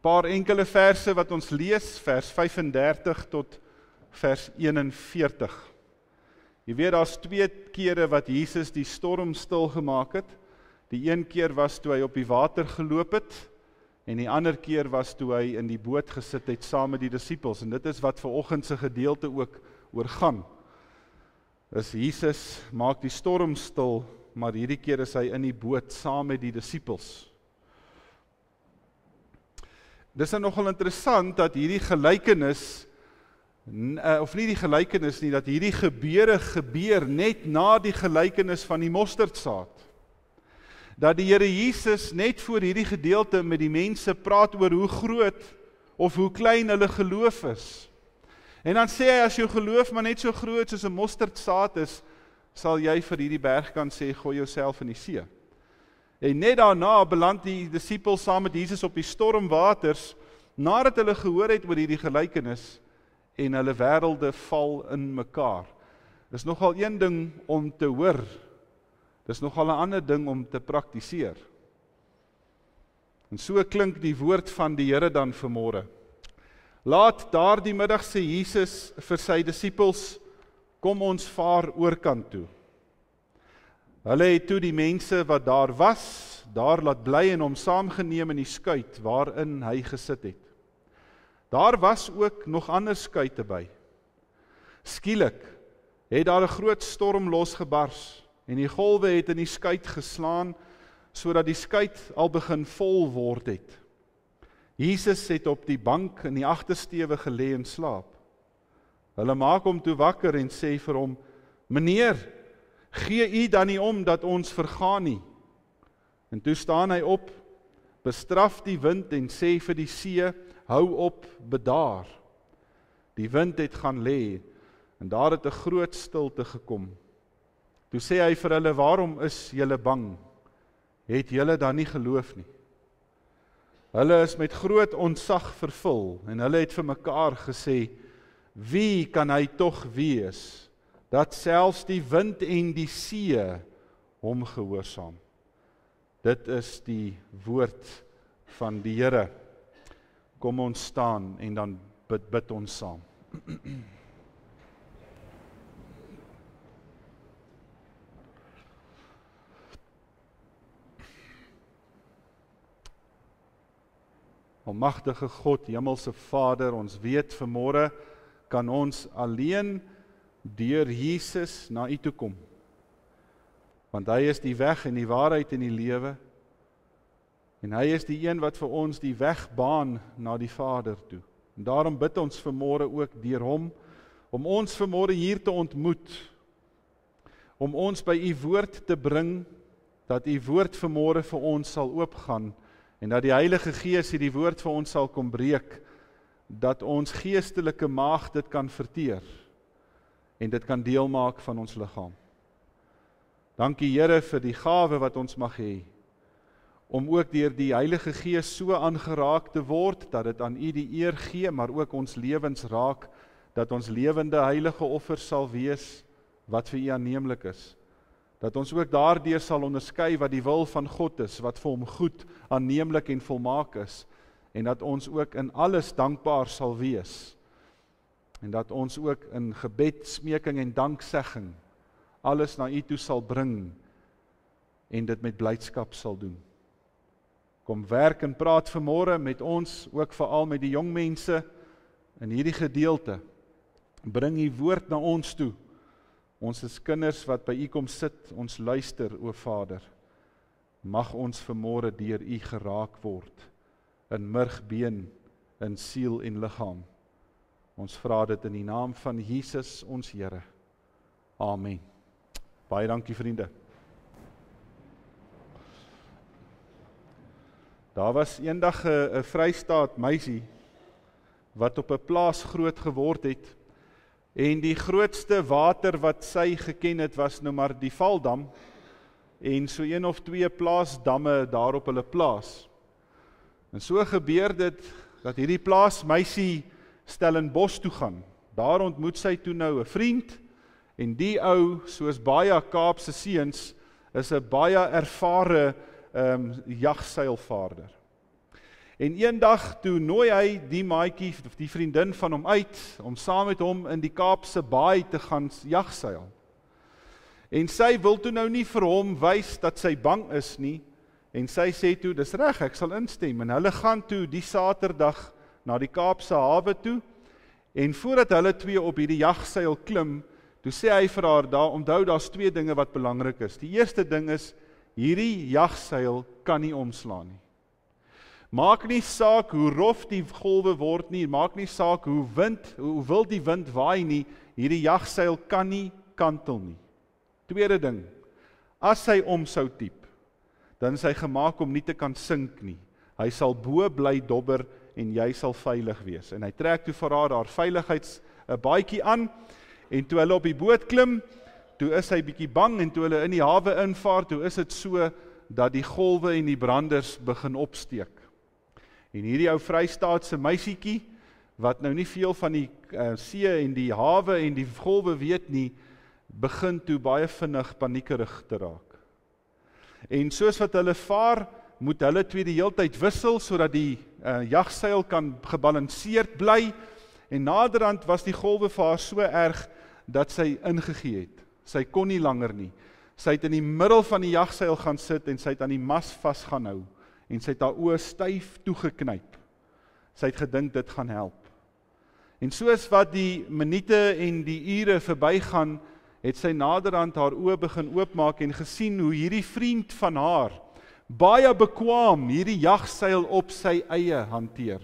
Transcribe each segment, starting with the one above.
paar enkele verse wat ons lees, vers 35 tot vers 41. Jy weet, daar's 2 kere wat Jesus die storm stil gemaak het. Die een keer was toe hy op die water geloop het, en die ander keer was toe hy in die boot gesit het saam met die disippels. En dit is wat vanoggend se gedeelte ook oor gaan. Is Jesus maak die storm stil, maar hierdie keer is hy in die boot saam met die disippels. Dis nou nogal interessant dat hierdie gelykenis, of nie die gelykenis nie, dat hierdie gebeure gebeur net na die gelykenis van die mosterdsaad. Dat die Here Jesus net voor hierdie gedeelte met die mense praat oor hoe groot of hoe klein hulle geloof is. En dan sê hy, as jou geloof maar net so groot soos 'n mosterdsaad is, sal jy vir hierdie bergkant sê, gooi jouself in die see. En net daarna beland die disippels saam met Jesus op die stormwaters, nadat hulle gehoor het oor hierdie gelykenis, en hulle wêrelde val in mekaar. Dis nogal een ding om te hoor, dis nogal 'n ander ding om te praktiseer. En so klink die woord van die Here dan vanmôre. Laat daardie middag sê Jesus vir sy disippels, kom ons vaar oorkant toe. Hulle het toe die mense wat daar was, daar laat bly en hom saamgeneem in die skuit waarin hy gesit het. Daar was ook nog ander skuite by. Skielik het daar 'n groot storm losgebars en die golwe het in die skuit geslaan sodat die skuit al begin vol word het. Jesus het op die bank in die agtersteewe gelê en slaap. Hulle maak hom toe wakker en sê vir hom, Meneer, gee u dan nie om dat ons vergaan nie? En toe staan hy op, bestraf die wind en sê vir die see, hou op, bedaar. Die wind het gaan lê en daar het 'n groot stilte gekom. Toe sê hy vir hulle, waarom is julle bang? Het julle dan nie geloof nie? Hulle is met groot ontzag vervul en hulle het vir mekaar gesê, wie kan hy tog wees, dat selfs die wind en die see hom gehoorsaam? Dit is die woord van die Here. Kom ons staan en dan bid ons saam. Almagtige God, Hemelse Vader, ons weet vanmôre kan ons alleen deur Jesus na U toe kom. Want hy is die weg en die waarheid en die lewe. En hy is die een wat vir ons die weg baan na die Vader toe. En daarom bid ons vanmôre ook deur hom, om ons vanmôre hier te ontmoet, om ons by U woord te bring, dat U woord vanmôre vir ons sal oopgaan, en dat die Heilige Gees die woord vir ons sal kom breek, dat ons geestelike maag dit kan verteer, en dit kan deel maak van ons liggaam. Dankie Here vir die gawe wat ons mag hê, om ook deur die Heilige Gees so aangeraak te word, dat dit aan U die eer gee, maar ook ons lewens raak, dat ons lewende heilige offers sal wees, wat vir U aanneemlik is. Dat ons ook daardeur sal onderskei wat die wil van God is, wat vir hom goed, aanneemlik en volmaak is, en dat ons ook in alles dankbaar sal wees, en dat ons ook in gebed, smeking en danksegging, alles na U toe sal bring, en dit met blydskap sal doen. Kom werk en praat vanmôre met ons, ook veral met die jong mense, in hierdie gedeelte. Bring U woord na ons toe. Ons is kinders wat by U kom sit, ons luister, o Vader. Mag ons vanmôre deur U geraak word, in murg, been, in siel en liggaam. Ons vra dit in die naam van Jesus, ons Here. Amen. Baie dankie, vriende. Daar was eendag 'n Vrystaat meisie, wat op 'n plaas groot geword het, en die grootste water wat sy geken het, was nou maar die Valdam, en so 1 of 2 plaasdamme daar op hulle plaas. En so gebeur dit, dat hierdie plaasmeisie Stellenbosch toe gaan. Daar ontmoet sy toe nou 'n vriend, en die ou, soos baie Kaapse seuns, is 'n baie ervare jagseilvaarder. En eendag toe nooi hy die maatjie of die vriendin van hom uit om saam met hom in die Kaapse Baai te gaan jagseil. En sy wil toe nou nie vir hom wys dat sy bang is nie, en sy sê toe, dis reg, ek sal instem. En hulle gaan toe die Saterdag na die Kaapse hawe toe, en voordat hulle twee op hierdie jagseil klim, toe sê hy vir haar, onthou, daar's twee dinge wat belangrik is. Die eerste ding is, hierdie jagseil kan nie omslaan nie. Maak nie saak hoe rof die golwe word nie, maak nie saak hoe wil die wind waai nie, hierdie jagseil kan nie kantel nie. Tweede ding, as hy sou diep, dan is hy gemaak om nie te kan sink nie. Hy sal bo bly dobber en jy sal veilig wees. En hy trek toe vir haar veiligheidsbaadjie aan, en toe hulle op die boot klim, toe is hy bietjie bang, en toe hulle in die hawe invaar, toe is dit so, dat die golwe en die branders begin opsteek. En hierdie ou Vrystaatse meisietjie, wat nou nie veel van die see en die hawe en die golwe weet nie, begin toe baie vinnig paniekerig te raak. En soos wat hulle vaar, moet hulle twee die heeltyd wissel, sodat die jagseil kan gebalanseerd bly, en naderhand was die golwe vir haar so erg, dat sy ingegee het. Sy kon nie langer nie. Sy het in die middel van die jagseil gaan sit, en sy het aan die mas vas gaan hou, en sy het haar oë styf toegeknyp. Sy het gedink dit gaan help. En soos wat die minute en die ure verbygaan, het sy naderhand haar oë begin oopmaak en gesien hoe hierdie vriend van haar baie bekwaam hierdie jagseil op sy eie hanteer.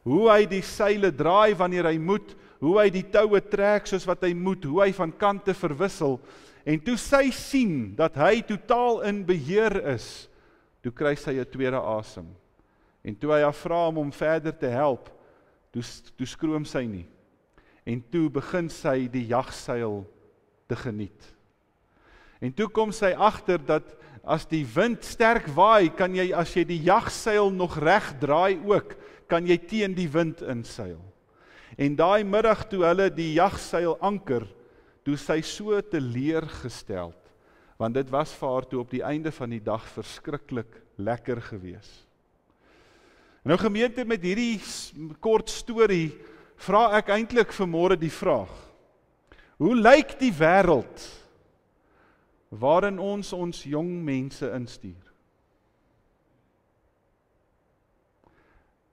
Hoe hy die seile draai wanneer hy moet, hoe hy die toue trek soos wat hy moet, hoe hy van kante verwissel, en toe sy sien dat hy totaal in beheer is, toe kry sy 'n tweede asem. En toe hy haar vra om hom verder te help, toe skroom sy nie. En toe begin sy die jagseil te geniet. En toe kom sy agter dat as die wind sterk waai, kan jy, as jy die jagseil nog reg draai ook, kan jy teen die wind inseil. En daai middag toe hulle die jagseil anker, toe sy so teleurgesteld, want dit was vir haar toe op die einde van die dag verskriklik lekker gewees. Nou gemeente, met hierdie kort storie, vra ek eintlik vanmôre die vraag, hoe lyk die wêreld waarin ons jong mense instuur?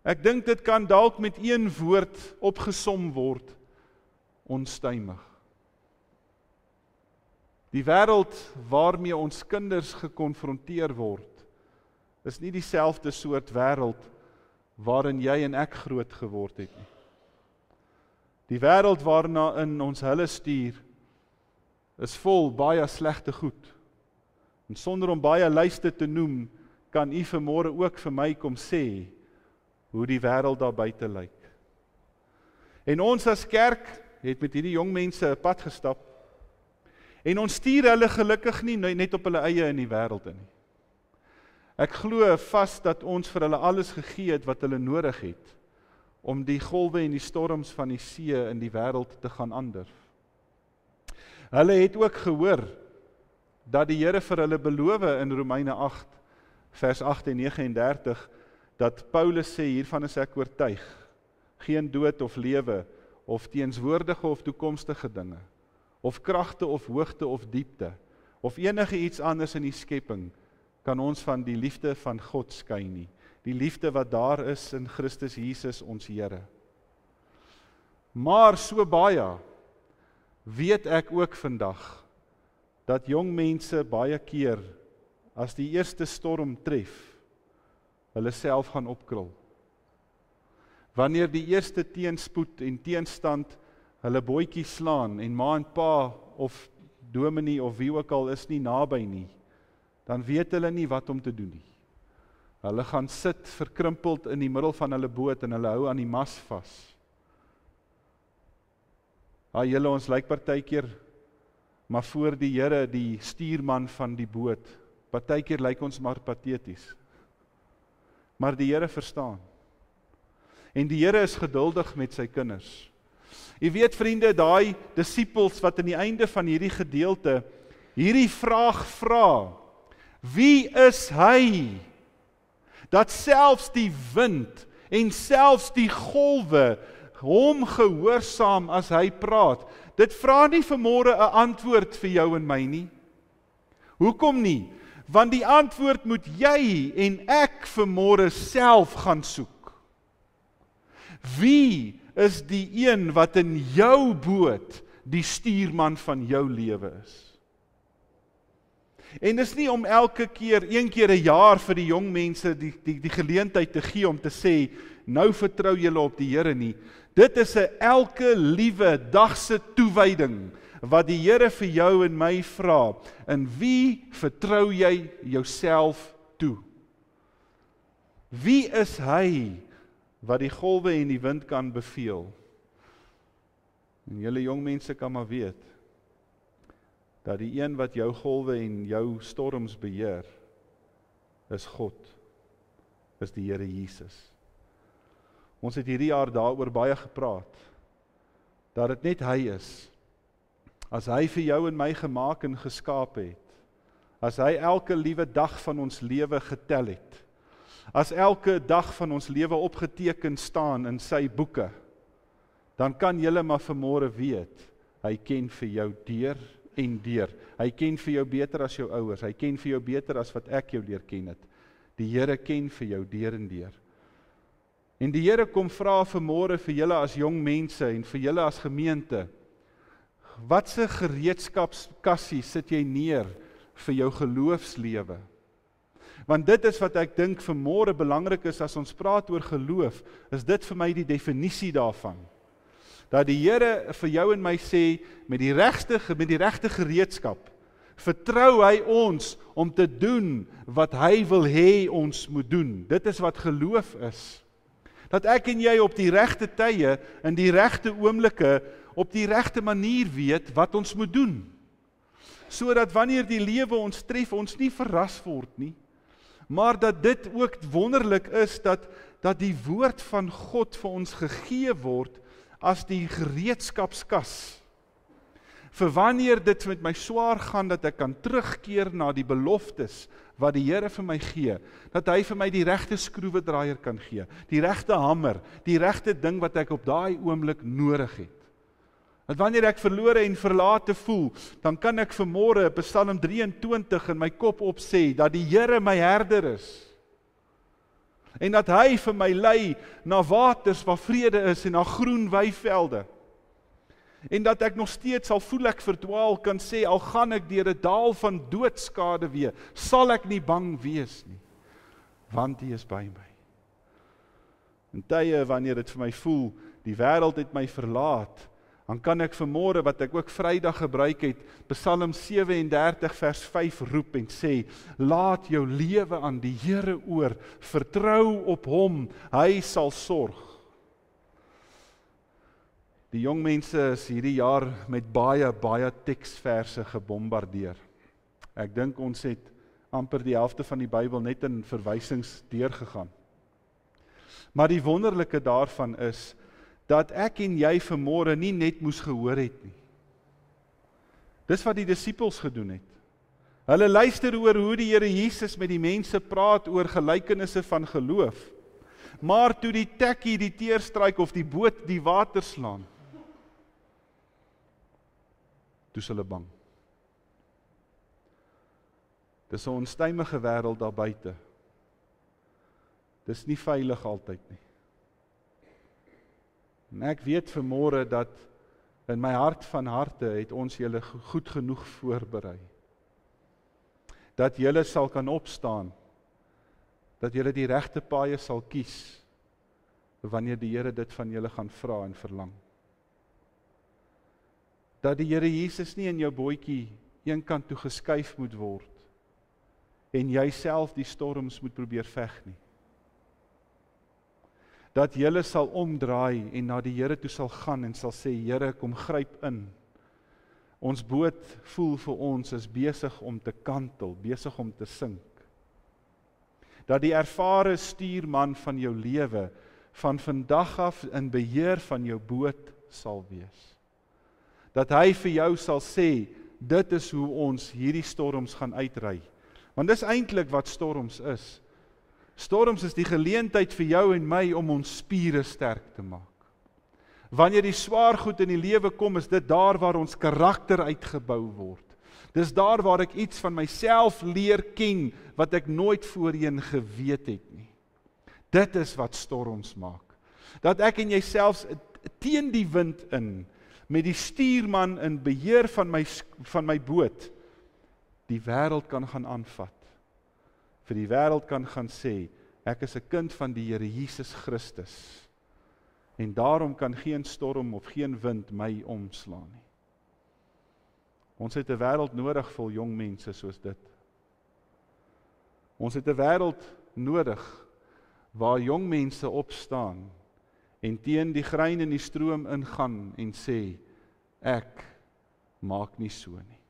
Ek dink dit kan dalk met een woord opgesom word, onstuimig. Die wêreld waarmee ons kinders gekonfronteer word, is nie dieselfde soort wêreld waarin jy en ek groot geword het nie. Die wêreld waarna in ons hulle stuur, is vol baie slegte goed. En sonder om baie lyste te noem, kan u vanmôre ook vir my kom sê, hoe die wêreld daar buite lyk. En ons as kerk het met hierdie jong mense 'n pad gestap, en ons stuur hulle gelukkig nie net op hulle eie in die wêreld in nie. Ek glo vas dat ons vir hulle alles gegee het wat hulle nodig het, om die golwe en die storms van die see in die wêreld te gaan aandurf. Hulle het ook gehoor, dat die Here vir hulle beloof in Romeine 8, vers 8 en 39, dat Paulus sê, hiervan is ek oortuig, geen dood of lewe, of teenswoordige of toekomstige dinge, of kragte of hoogte of diepte, of enige iets anders in die skepping, kan ons van die liefde van God skei nie. Die liefde wat daar is in Christus Jesus ons Here. Maar so baie, weet ek ook vandag, dat jong mense baie keer, as die eerste storm tref, hulle self gaan opkrul. Wanneer die eerste teenspoed en teenstand hulle bootjie slaan, en ma en pa, of dominee, of wie ook al is nie naby nie, dan weet hulle nie wat om te doen nie. Hulle gaan sit verkrimpeld in die middel van hulle boot, en hulle hou aan die mas vas. Julle, ons lyk partykeer, maar voor die Here, die stuurman van die boot, partykeer lyk ons maar pateties. Maar die Here verstaan. En die Here is geduldig met sy kinders. Jy weet, vriende, daai disippels wat aan die einde van hierdie gedeelte hierdie vraag vra, wie is hy? Dat selfs die wind en selfs die golwe hom gehoorsaam as hy praat. Dit vra nie vanmôre 'n antwoord vir jou en my nie. Hoekom nie? Want die antwoord moet jy en ek vanmôre self gaan soek. Wie is die een wat in jou boot die stuurman van jou lewe is? En dis nie om elke keer, een keer 'n jaar vir die jong mense die geleentheid te gee om te sê, nou vertrou julle op die Here nie. Dit is 'n elke liewe dagse toewyding wat die Here vir jou en my vra. In wie vertrou jy jouself toe? Wie is hy wat die golwe en die wind kan beveel? En julle jong mense kan maar weet dat die een wat jou golwe en jou storms beheer is God, is die Here Jesus. Ons het hierdie jaar daaroor baie gepraat, dat dit net hy is. As hy vir jou en my gemaak en geskaap het, as hy elke liewe dag van ons lewe getel het, as elke dag van ons lewe opgeteken staan in sy boeke, dan kan julle maar vanmôre weet, hy ken vir jou deur en deur. Hy ken vir jou beter as jou ouers, hy ken vir jou beter as wat ek jou leer ken het. Die Here ken vir jou deur en deur. En die Here kom vra vanmôre vir julle as jong mense en vir julle as gemeente, watse gereedskapskassie sit jy neer vir jou geloofslewe? Want dit is wat ek dink vanmôre belangrik is as ons praat oor geloof, is dit vir my die definisie daarvan. Dat die Here vir jou en my sê, met die regte gereedskap, vertrou hy ons om te doen wat hy wil hê ons moet doen. Dit is wat geloof is. Dat ek en jy op die regte tye, in die regte oomblikke, op die regte manier weet wat ons moet doen. Sodat wanneer die lewe ons tref, ons nie verras word nie. Maar dat dit ook wonderlik is, dat die woord van God vir ons gegee word, as die gereedskapskas. Vir wanneer dit met my swaar gaan, dat ek kan terugkeer na die beloftes, wat die Here vir my gee, dat hy vir my die regte skroewedraaier kan gee, die regte hamer, die regte ding wat ek op daai oomblik nodig het. Dat wanneer ek verlore en verlate voel, dan kan ek vanmôre Psalm 23 in my kop opsê, dat die Here my herder is. En dat hy vir my lei na waters waar vrede is en na groen weivelde. En dat ek nog steeds, al voel ek verdwaal, kan sê, al gaan ek deur 'n dal van doodskade weer, sal ek nie bang wees nie, want hy is by my. In tye wanneer dit vir my voel, die wêreld het my verlaat, dan kan ek vanmôre, wat ek ook Vrydag gebruik het, Psalm 37 vers 5 roep en sê, laat jou lewe aan die Here oor, vertrou op hom, hy sal sorg. Die jong mense is hierdie jaar met baie teksverse gebombardeer. Ek dink ons het amper die helfte van die Bybel net in verwysings deurgegaan. Maar die wonderlike daarvan is, dat ek en jy vanmôre nie net moes gehoor het nie. Dis wat die disippels gedoen het. Hulle luister oor hoe die Here Jesus met die mense praat oor gelykenisse van geloof. Maar toe die tekkie die teerstryk of die boot die water slaan, toe is hulle bang. Dis 'n onstuimige wêreld daar buite. Dis nie veilig altyd nie. En ek weet vanmôre dat in my hart van harte het ons julle goed genoeg voorberei. Dat julle sal kan opstaan, dat julle die regte paaie sal kies, wanneer die Here dit van julle gaan vra en verlang. Dat die Here Jesus nie in jou bootjie een kant toe geskuif moet word, en jy self die storms moet probeer veg nie. Dat julle sal omdraai en na die Here toe sal gaan en sal sê, Here, kom gryp in. Ons boot voel vir ons is besig om te kantel, besig om te sink. Dat die ervare stuurman van jou lewe van vandag af in beheer van jou boot sal wees. Dat hy vir jou sal sê, dit is hoe ons hierdie storms gaan uitry. Want dis eintlik wat storms is. Storms is die geleentheid vir jou en my om ons spiere sterk te maak. Wanneer die swaar goed in die lewe kom, is dit daar waar ons karakter uitgebou word. Dis daar waar ek iets van myself leer ken, wat ek nooit voorheen geweet het nie. Dit is wat storms maak. Dat ek en jy selfs teen die wind in, met die stuurman in beheer van my boot, die wêreld kan gaan aanvat. Vir die wêreld kan gaan sê, ek is 'n kind van die Here Jesus Christus. En daarom kan geen storm of geen wind my omslaan nie. Ons het 'n wêreld nodig vol jong mense soos dit. Ons het 'n wêreld nodig waar jong mense opstaan en teen die grein in die stroom ingaan en sê, ek maak nie so nie.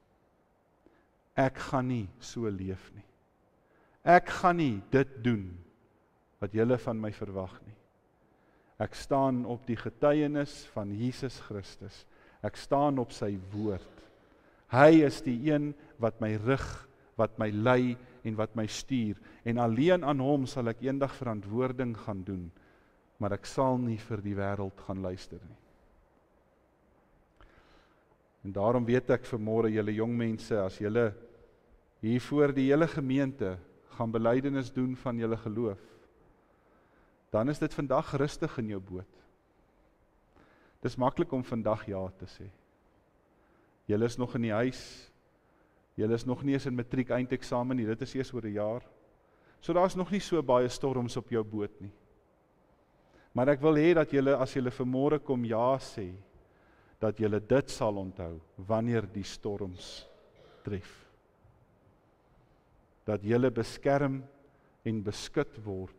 Ek gaan nie so leef nie. Ek gaan nie dit doen wat julle van my verwag nie. Ek staan op die getuienis van Jesus Christus. Ek staan op sy woord. Hy is die een wat my rig, wat my lei en wat my stuur. En alleen aan hom sal ek eendag verantwoording gaan doen, maar ek sal nie vir die wêreld gaan luister nie. En daarom weet ek vanmôre, julle jong mense, as julle hier voor die hele gemeente gaan belydenis doen van julle geloof, dan is dit vandag rustig in jou boot. Dis maklik om vandag ja te sê. Julle is nog in die huis, julle is nog nie eens in matriek eindeksamen nie, dit is eers oor 'n jaar. So daar is nog nie so baie storms op jou boot nie. Maar ek wil hê dat julle, as julle vanmôre kom ja sê, dat julle dit sal onthou, wanneer die storms tref. Dat julle beskerm en beskud word,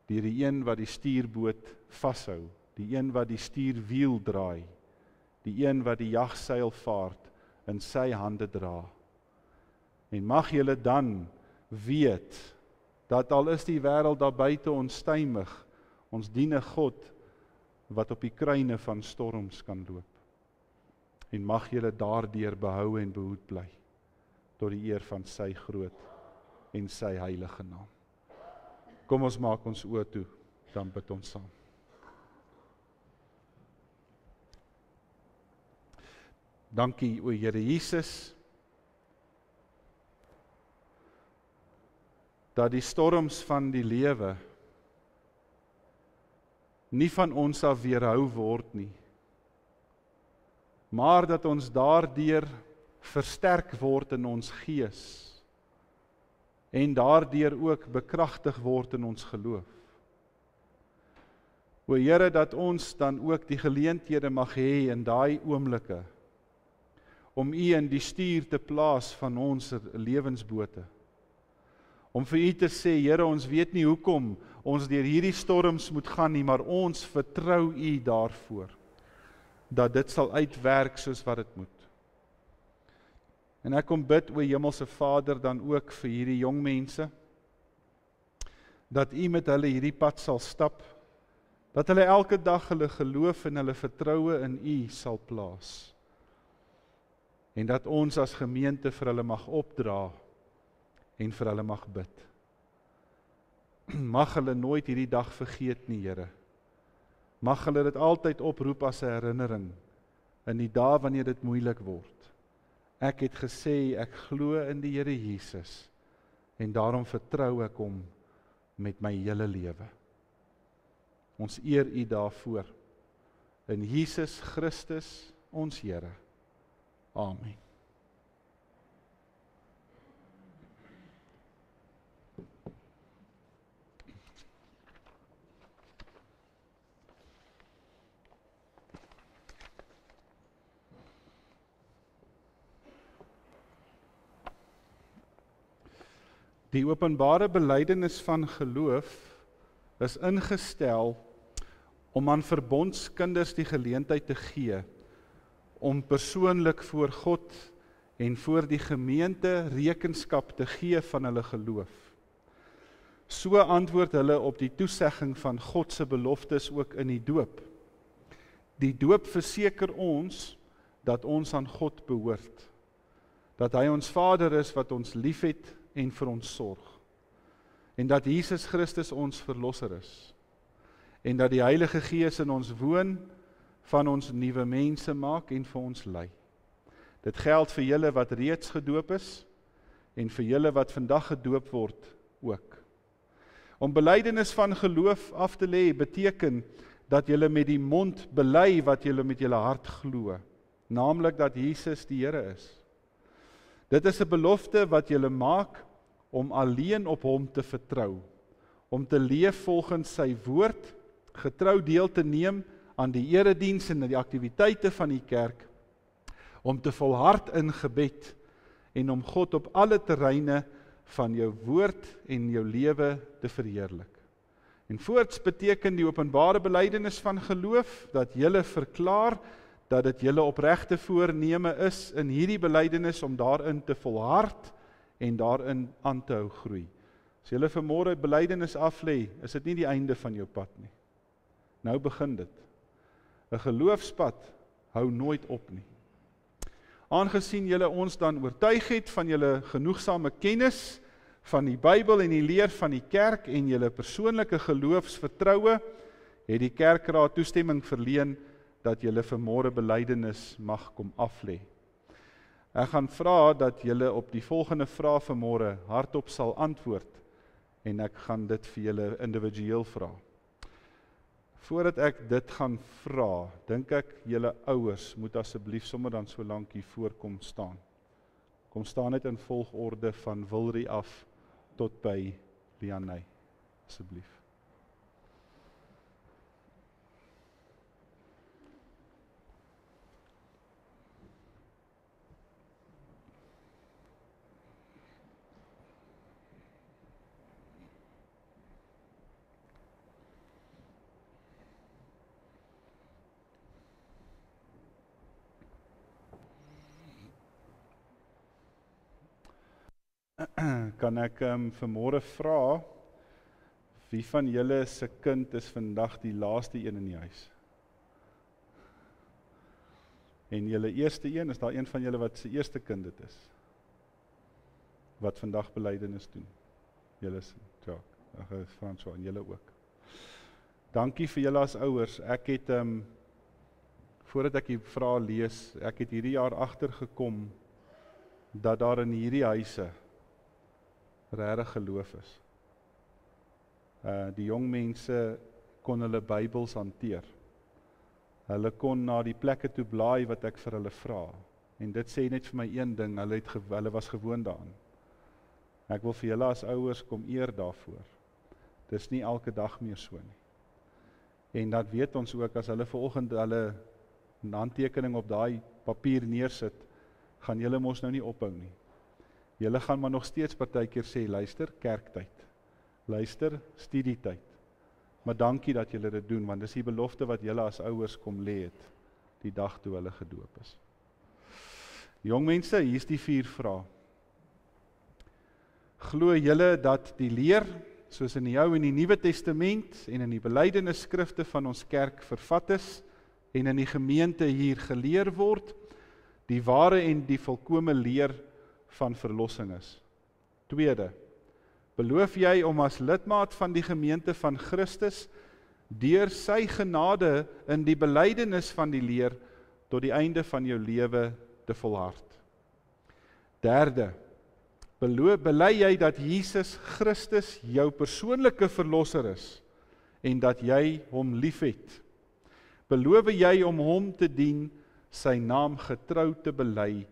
deur die een wat die stuurboot vashou, die een wat die stuurwiel draai, die een wat die jagseilvaart in sy hande dra. En mag julle dan weet, dat al is die wêreld daar buite onstuimig, ons dien 'n God, wat op die kruine van storms kan loop. En mag julle daardeur behou en behoed bly, tot die eer van sy groot en sy heilige naam. Kom ons maak ons oë toe, dan bid ons saam. Dankie, o Here Jesus, dat die storms van die lewe nie van ons af weerhou word nie, maar dat ons daardeur versterk word in ons gees, en daardeur ook bekragtig word in ons geloof. O Here, dat ons dan ook die geleenthede mag hê in daai oomblikke, om U in die stuur te plaas van ons lewensbote. Om vir U te sê, Here, ons weet nie hoekom ons deur hierdie storms moet gaan nie, maar ons vertrou U daarvoor, dat dit sal uitwerk soos wat dit moet. En ek kom bid, o Hemelse Vader, dan ook vir hierdie jong mense, dat U met hulle hierdie pad sal stap, dat hulle elke dag hulle geloof en hulle vertroue in U sal plaas, en dat ons as gemeente vir hulle mag opdra, en vir hulle mag bid. Mag hulle nooit hierdie dag vergeet nie, Here. Mag hulle dit altyd oproep as 'n herinnering, in die dae wanneer dit moeilik word. Ek het gesê, ek glo in die Here Jesus, en daarom vertrou ek hom met my hele lewe. Ons eer U daarvoor, in Jesus Christus, ons Here. Amen. Die openbare belydenis van geloof is ingestel om aan verbondskinders die geleentheid te gee om persoonlik voor God en voor die gemeente rekenskap te gee van hulle geloof. So antwoord hulle op die toesegging van God se beloftes ook in die doop. Die doop verseker ons dat ons aan God behoort, dat hy ons Vader is wat ons liefhet en vir ons sorg. en dat Jesus Christus ons verlosser is, en dat die Heilige Gees in ons woon, van ons nuwe mense maak en vir ons lei. Dit geld vir julle wat reeds gedoop is, en vir julle wat vandag gedoop word ook. Om belydenis van geloof af te lê, beteken dat julle met die mond bely wat julle met julle hart glo, naamlik dat Jesus die Here is. Dit is 'n belofte wat julle maak om alleen op hom te vertrou, om te leef volgens sy woord, getrou deel te neem aan die erediens en die aktiwiteite van die kerk, om te volhard in gebed en om God op alle terreine van jou woord en jou lewe te verheerlik. En voorts beteken die openbare belydenis van geloof dat julle verklaar dat dit julle opregte voorneme is in hierdie belydenis om daarin te volhard en daarin aan te hou groei. As julle vanmôre belydenis aflê, is dit nie die einde van jou pad nie. Nou begin dit. 'n Geloofspad hou nooit op nie. Aangesien julle ons dan oortuig het van julle genoegsame kennis van die Bybel en die leer van die kerk en julle persoonlike geloofsvertroue, het die kerkraad toestemming verleen dat julle vanmôre belydenis mag kom aflê. Ek gaan vra dat julle op die volgende vrae vanmôre hardop sal antwoord en ek gaan dit vir julle individueel vra. Voordat ek dit gaan vra, dink ek julle ouers moet asseblief sommer dan so lank hier voorkom staan. Kom staan net in volgorde van Wilrie af tot by Lianey, asseblief. Kan ek vanmôre vra, wie van julle se kind is vandag die laaste een in die huis? En julle eerste een, is daar een van julle wat se eerste kind dit is? Wat vandag belydenis doen? Julle is, Jacques, François en julle ook. Dankie vir julle as ouers. Ek het, voordat ek die vrae lees, ek het hierdie jaar agtergekom dat daar in hierdie huise regtig geloof is. Die jong mense kon hulle Bybels hanteer. Hulle kon na die plekke toe blaai wat ek vir hulle vra. En dit sê net vir my een ding, hulle was gewoond daaraan. Ek wil vir julle as ouers kom eer daarvoor. Dis nie elke dag meer so nie. En dat weet ons ook, as hulle vanoggend hulle handtekening op daai papier neersit, gaan julle mos nou nie ophou nie. Julle gaan maar nog steeds partykeer sê, luister, kerktyd. Luister, studietyd. Maar dankie dat julle dit doen, want dis die belofte wat julle as ouers kom lê het, die dag toe hulle gedoop is. Jong mense, hier is die 4 vrae. Glo julle dat die leer, soos in die Ou en die Nuwe Testament en in die belydenisskrifte van ons kerk vervat is, en in die gemeente hier geleer word, die ware en die volkome leer van verlossing is? Tweede, beloof jy om as lidmaat van die gemeente van Christus deur sy genade in die belydenis van die leer tot die einde van jou lewe te volhard? Derde, bely jy dat Jesus Christus jou persoonlike verlosser is en dat jy hom liefhet? Beloof jy om hom te dien, sy naam getrou te bely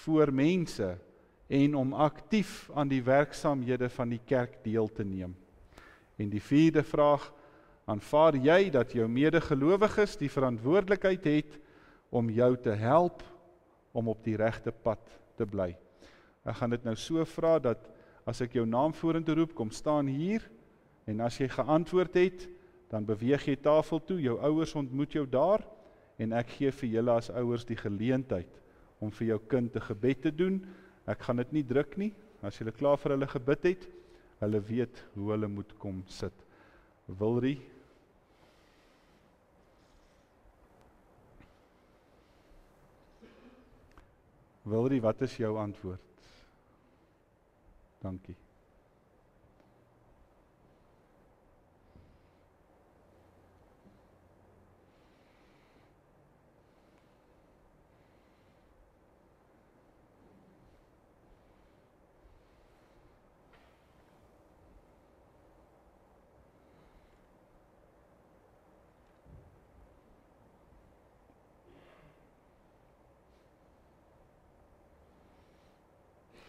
voor mense en om aktief aan die werksaamhede van die kerk deel te neem? En die 4de vraag, aanvaar jy dat jou medegelowiges die verantwoordelikheid het om jou te help om op die regte pad te bly? Ek gaan dit nou so vra dat as ek jou naam vorentoe roep, kom staan hier, en as jy geantwoord het, dan beweeg jy tafel toe, jou ouers ontmoet jou daar, en ek gee vir julle as ouers die geleentheid om vir jou kind 'n gebed te doen. Ek gaan dit nie druk nie, as julle klaar vir hulle gebid het, hulle weet hoe hulle moet kom sit. Wilrie? Wilrie, wat is jou antwoord? Dankie.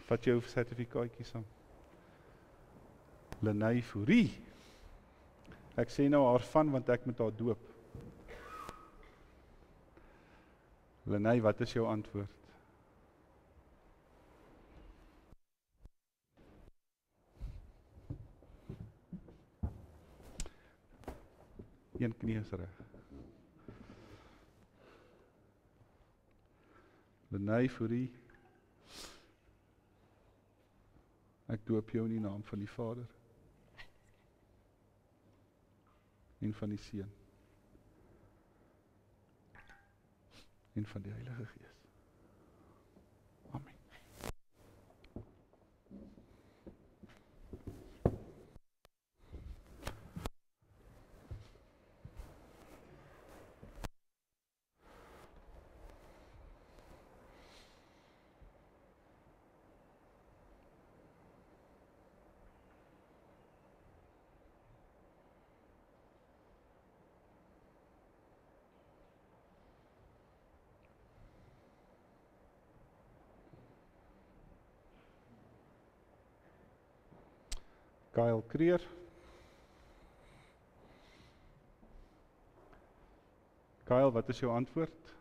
Vat jou sertifikaatjie saam. Lenay Fourie. Ek sê nou haar van, want ek met haar doop. Lenay, wat is jou antwoord? Een knie is reg. Lenay Fourie. Ek doop jou in die naam van die Vader en van die Seun en van die Heilige Gees. Amen. Kyle Creer. Kyle, wat is jou antwoord?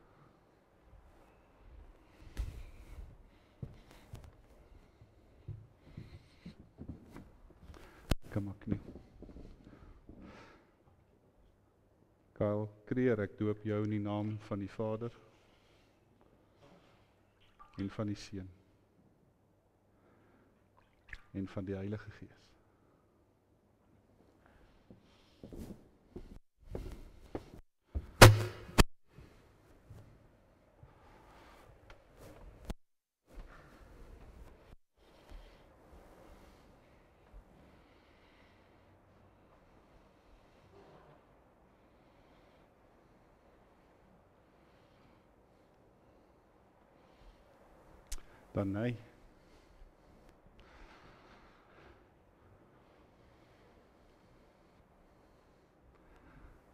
Kom maar knie. Kyle Creer, ek doop jou in die naam van die Vader en van die Seun en van die Heilige Gees. Dan nee.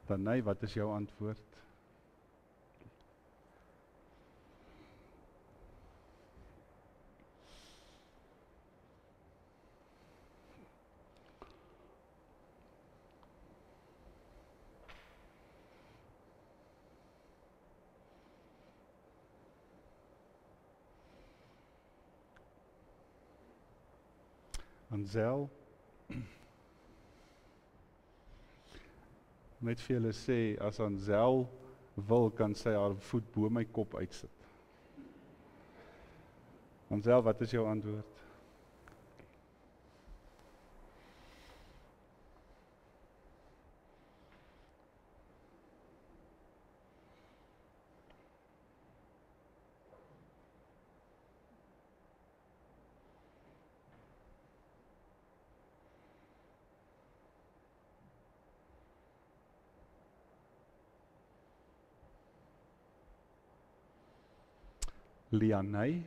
Dan nee, wat is jou antwoord? Ansel, net vir julle sê, as Ansel wil, kan sy haar voet bo my kop uitsit. Ansel, wat is jou antwoord? Lianay,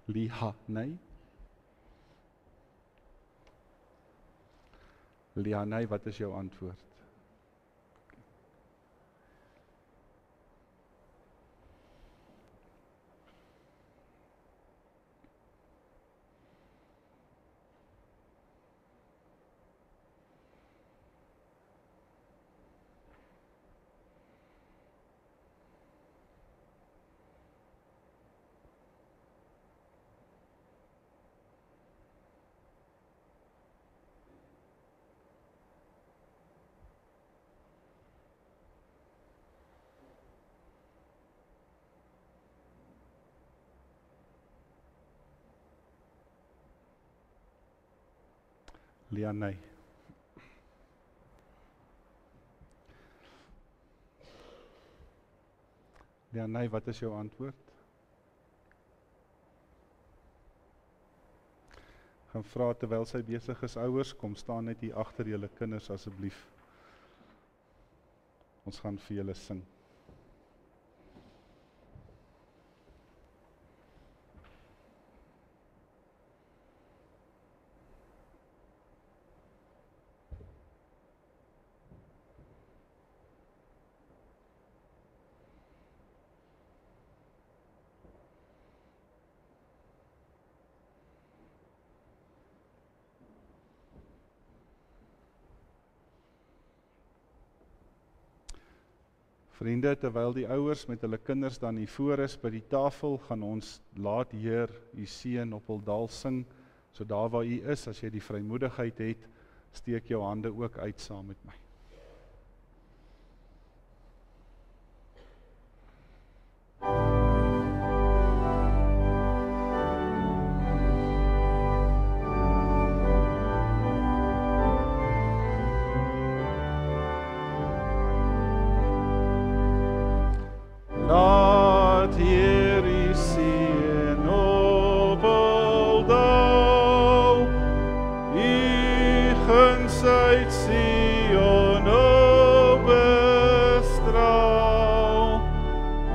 Lihanay. Lianay, wat is jou antwoord? Lianay. Lianay, wat is jou antwoord? Gaan vra terwyl sy besig is, ouers, kom staan net hier agter julle kinders asseblief. Ons gaan vir julle sing. Vriende, terwyl die ouers met hulle kinders dan hier voor is by die tafel, gaan ons laat Heer u seën op hul dal sing. So daar waar u is, as jy die vrymoedigheid het, steek jou hande ook uit saam met my. Laat Heer u seën op hul dal, u guns uit Sion op bestraal,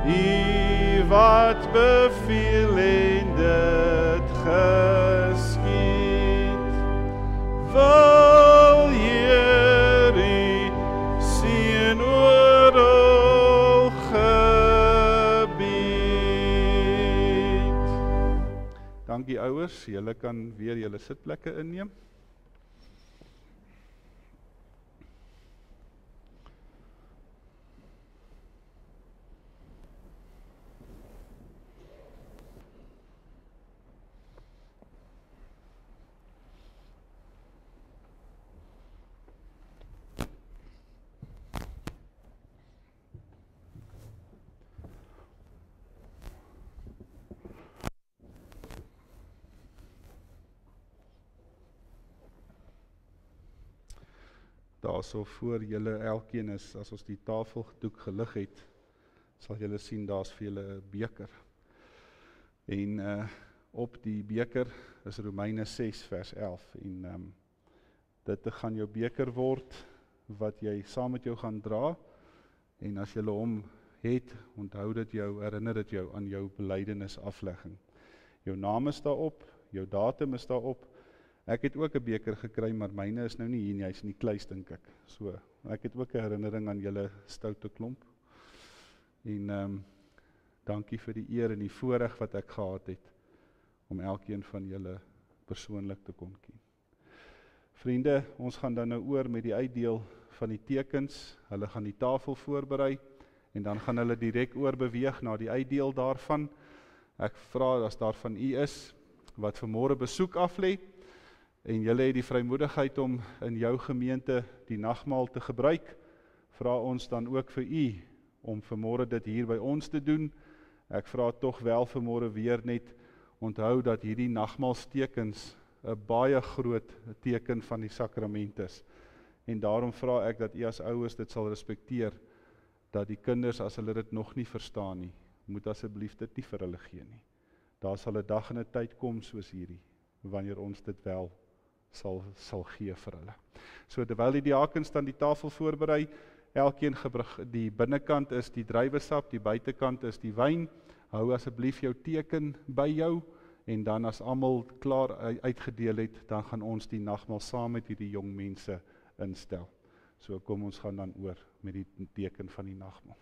u wat beveel en dit geskied. Wil Heer u seën oor hul gebied. Dankie ouers, julle kan weer julle sitplekke inneem. Daarso voor julle elkeen is, as ons die tafeldoek gelig het, sal julle sien daar's vir julle 'n beker. En op die beker is Romeine 6 vers 11 en dit gaan jou beker word wat jy saam met jou gaan dra, en as julle hom het, onthou dit jou, herinner dit jou aan jou belydenis aflegging. Jou naam is daarop, jou datum is daarop. Ek het ook 'n beker gekry, maar myne is nou nie hier nie, hy's in die kluis dink ek. So, ek het ook 'n herinnering aan julle stoute klomp. En dankie vir die eer en die voorreg wat ek gehad het om elkeen van julle persoonlik te kon ken. Vriende, ons gaan dan nou oor met die uitdeel van die tekens. Hulle gaan die tafel voorberei en dan gaan hulle direk oorbeweeg na die uitdeel daarvan. Ek vra as daar van u is wat vanmôre besoek aflê en julle het die vrymoedigheid om in jou gemeente die nagmaal te gebruik, vra ons dan ook vir u om vanmôre dit hier by ons te doen. Ek vra tog wel vanmôre weer net, onthou dat hierdie nagmaalstekens 'n baie groot teken van die sakrament is. En daarom vra ek dat u as ouers dit sal respekteer, dat die kinders, as hulle dit nog nie verstaan nie, moet asseblief dit nie vir hulle gee nie. Daar sal 'n dag en 'n tyd kom soos hierdie, wanneer ons dit wel sal gee vir hulle. So terwyl die diakens dan die tafel voorberei, elkeen die binnekant is die druiwesap, die buitekant is die wyn. Hou asseblief jou teken by jou, en dan as almal klaar uitgedeel het, dan gaan ons die nagmaal saam met hierdie jong mense instel. So kom ons gaan dan oor met die teken van die nagmaal.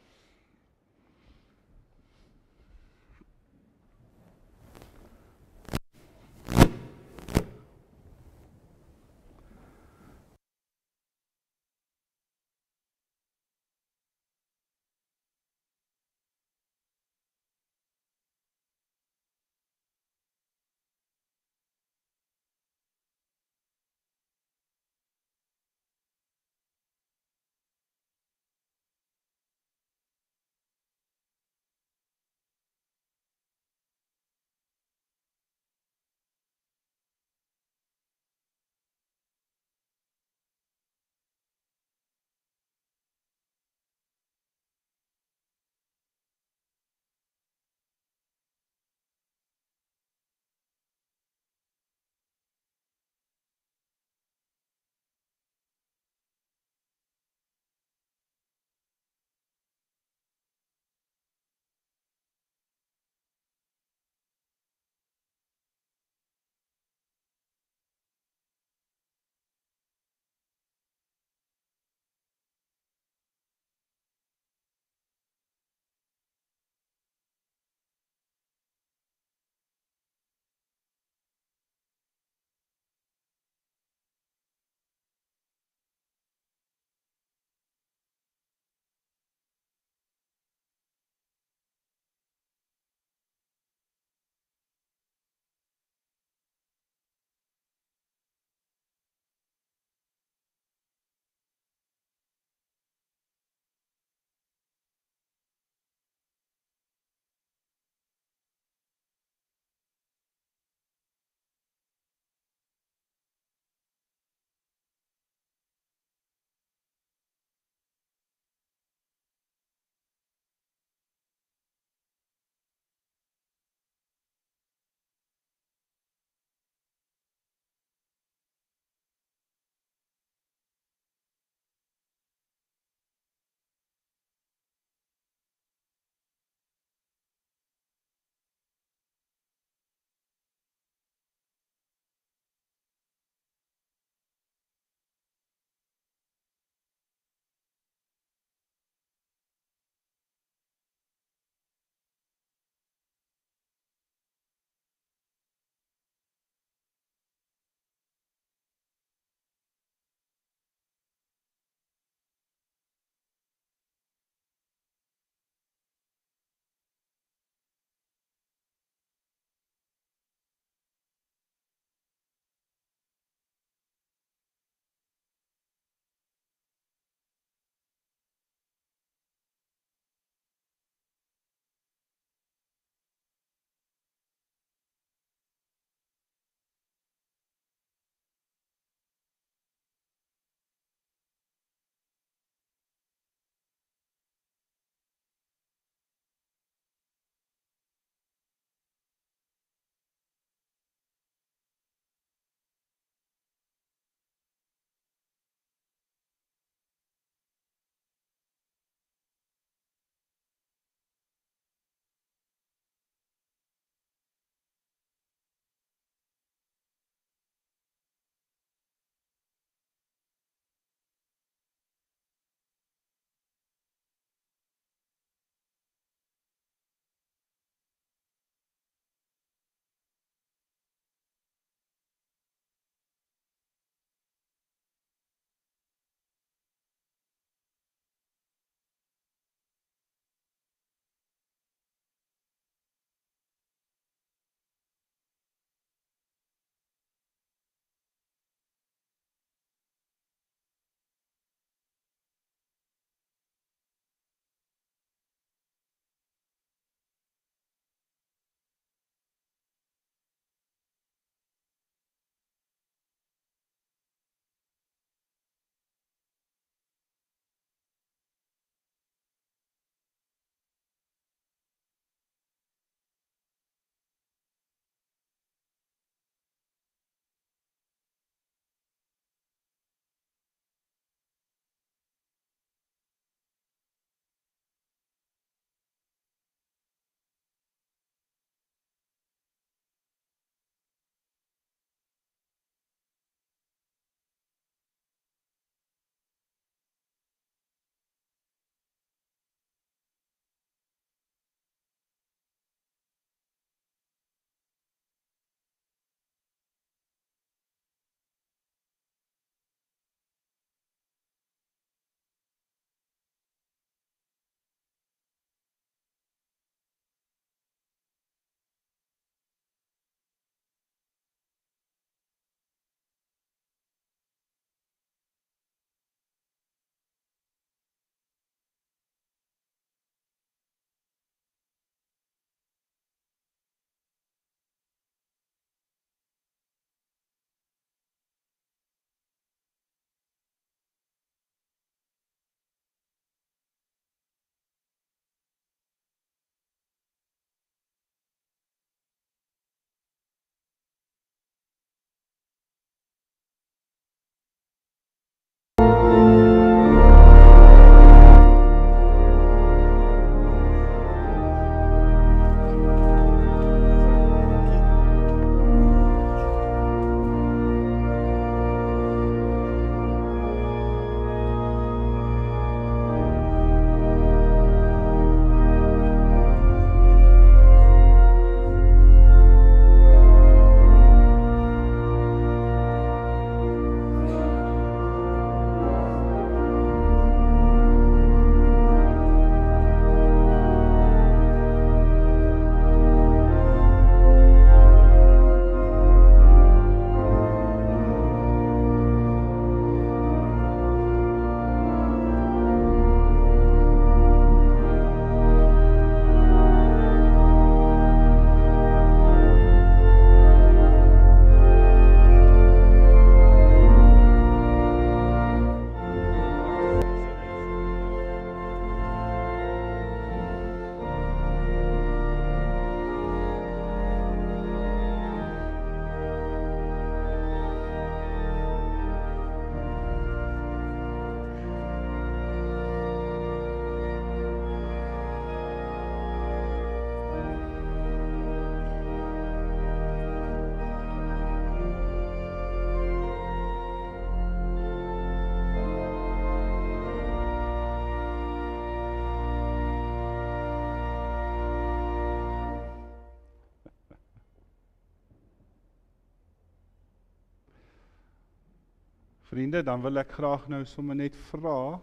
Vriende, dan wil ek graag nou sommer net vra,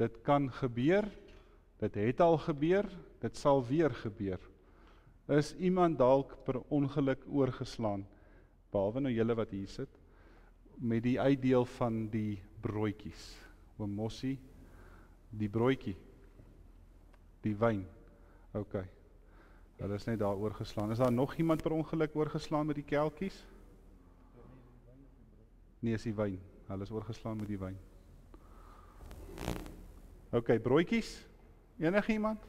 dit kan gebeur, dit het al gebeur, dit sal weer gebeur. Is iemand dalk per ongeluk oorgeslaan, behalwe nou julle wat hier sit, met die uitdeel van die broodjies, oom Mossie, die broodjie, die wyn, ok, hulle is net daar oorgeslaan. Is daar nog iemand per ongeluk oorgeslaan met die kelkies? Nee, is die wyn, hulle is oorgeslaan met die wyn. Ok, broodjies, enige iemand?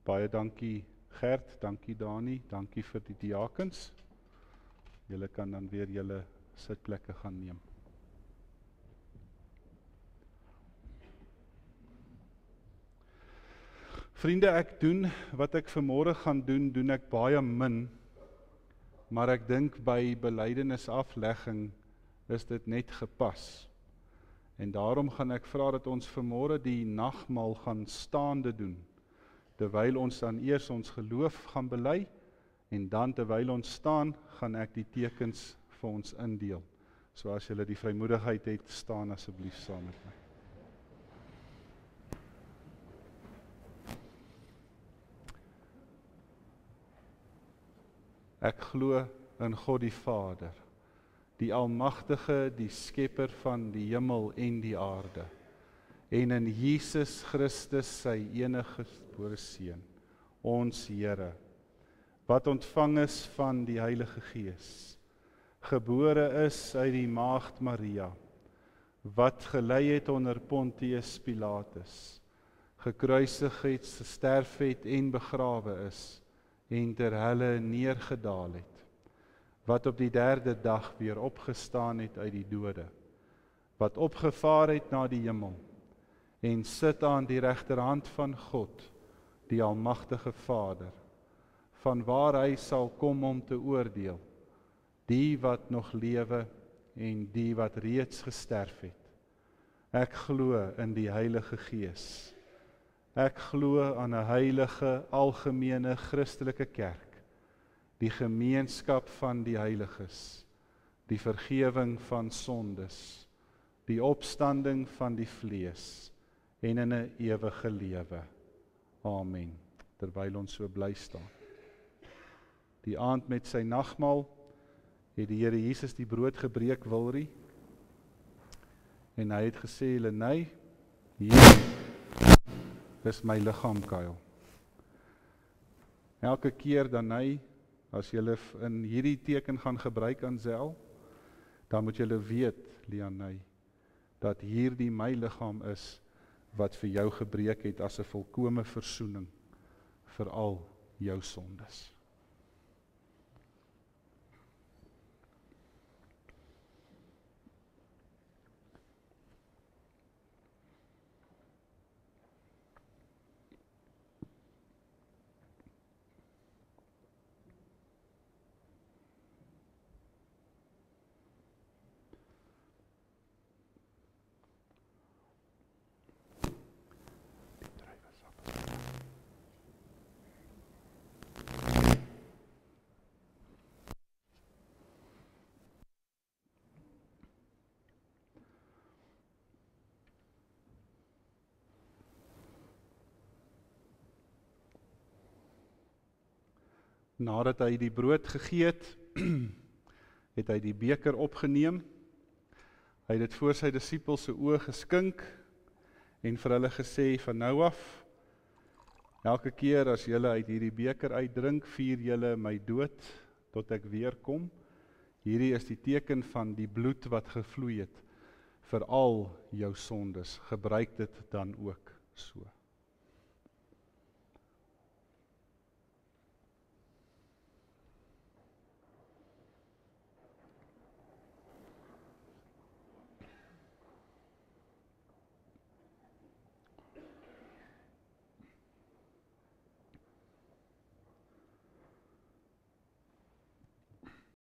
Baie dankie Gert, dankie Dani, dankie vir die diakens. Julle kan dan weer julle sitplekke gaan neem. Vriende, ek doen wat ek vanmôre gaan doen ek baie min, maar ek dink by belydenisaflegging is dit net gepas. En daarom gaan ek vra dat ons vanmôre die nagmaal gaan staande doen, terwyl ons dan eers ons geloof gaan bely, en dan terwyl ons staan, gaan ek die tekens vir ons indeel. So as julle die vrymoedigheid het, staan asseblief saam met my. Ek glo in God die Vader, die Almagtige, die Skepper van die hemel en die aarde, en in Jesus Christus sy enige gebore Seun, ons Here, wat ontvang is van die Heilige Gees, gebore is uit die Maagd Maria, wat gelei het onder Pontius Pilatus, gekruisig het, gesterf het en begrawe is, en ter helle neergedaal het, wat op die 3de dag weer opgestaan het uit die dode, wat opgevaar het na die hemel, en sit aan die regterhand van God, die Almagtige Vader, van waar hy sal kom om te oordeel, die wat nog lewe en die wat reeds gesterf het. Ek glo in die Heilige Gees. Ek glo aan 'n heilige, algemene Christelike kerk, die gemeenskap van die heiliges, die vergewing van sondes, die opstanding van die vlees, en in 'n ewige lewe. Amen. Terwyl ons so bly staan. Die aand met sy nagmaal het die Here Jesus die brood gebreek, Wilrie, en hy het gesê, Lenay, hier is my liggaam, Kyle. Elke keer dan hy, as julle in hierdie teken gaan gebruik aan Zel, dan moet julle weet, Leanay, dat hierdie my liggaam is, wat vir jou gebreek het as 'n volkome versoening vir al jou sondes. Nadat hy die brood gegee het, het hy die beker opgeneem, hy het dit voor sy disippels se oë geskink, en vir hulle gesê, van nou af, elke keer as julle uit hierdie beker uitdrink, vier julle my dood, tot ek weer kom. Hierdie is die teken van die bloed wat gevloei het, vir al jou sondes, gebruik dit dan ook so.